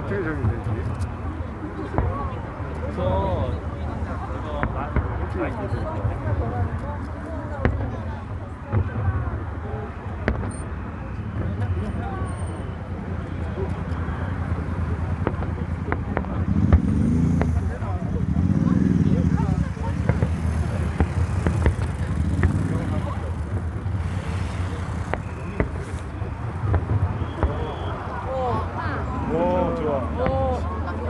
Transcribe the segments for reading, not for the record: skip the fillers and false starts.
어떻게 적용되지? 저 이거 라이트 오, 좋아.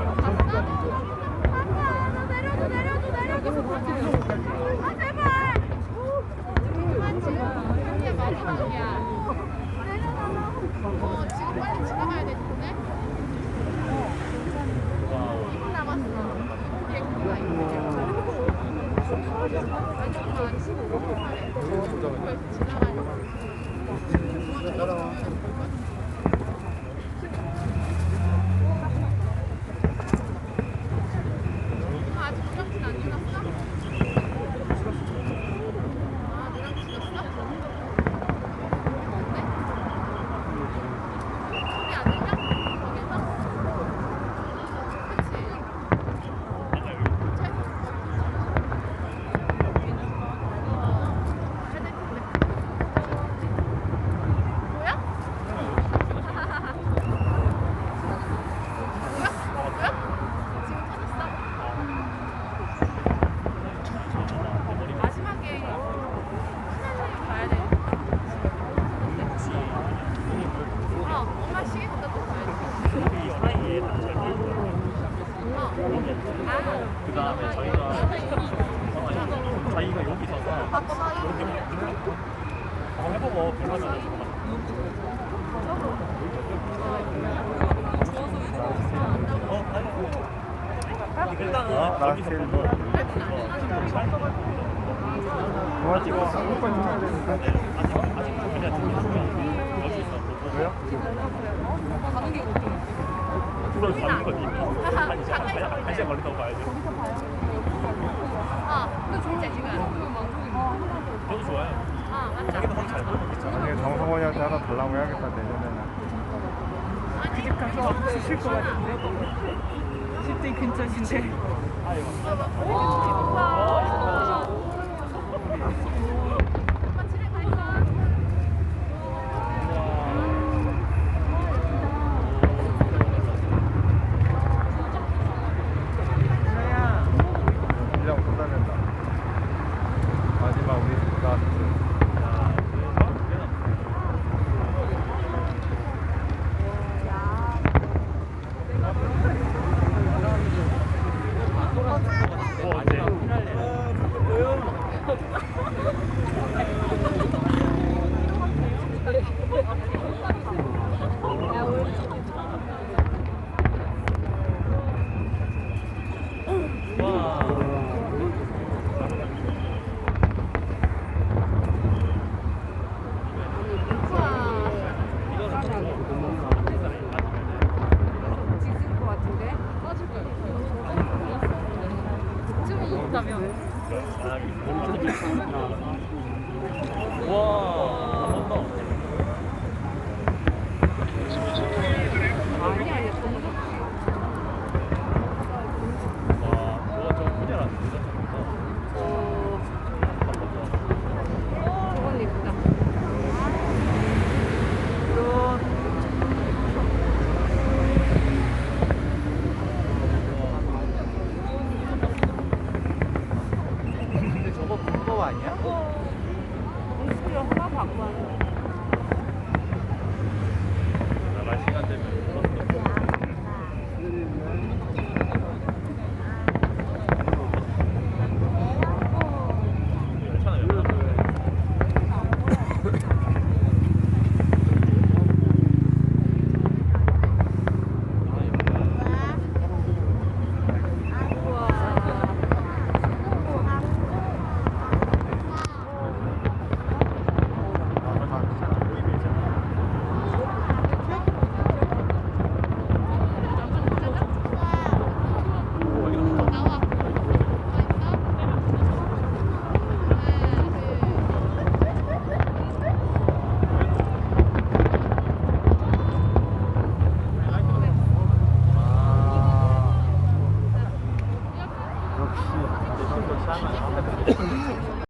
지금 빨리 지나가야 되는데? 2분 남았어. 비행기가 있는데. 왼쪽으로 15분 만에 지나가야 돼. 아직 유람신 안 지났어? 아, 유람신 지났어? 뭔데? 소리 안 들려? 거기서? 그치? 뭐야? 뭐야? 지금 터졌어? 마지막에 하나님 가야 돼. 엄마 시계 갖다 또 가야 돼. 그 다음에 자기가 여기 서서 이렇게 한번 해보고 불러서 일단은 나한테는 동화 찍어 한국까지 해야 되니까. 왜요? 가는 게 걱정. 불어서 가는 거지. 한 시간 걸린다고 봐야지. 그 좋지 지금. 저도 좋아요. 맞죠. 자기도 확잘 모르겠죠. 나중에 정성원이한테 하나 달라고 해야겠다, 내년에는. 가서 주실 것 같은데 10대 근처신데 엄마 집에 가 있어. 이장 끝나낸다. 마지막 우리 라스트. 지금 것 같은데? 쯤이 있다며. 와, 아니야, 너무 저건 예쁘다. 근데 저거 불법 아니야? 스티어 하나 바꿔. 信了山了，然后再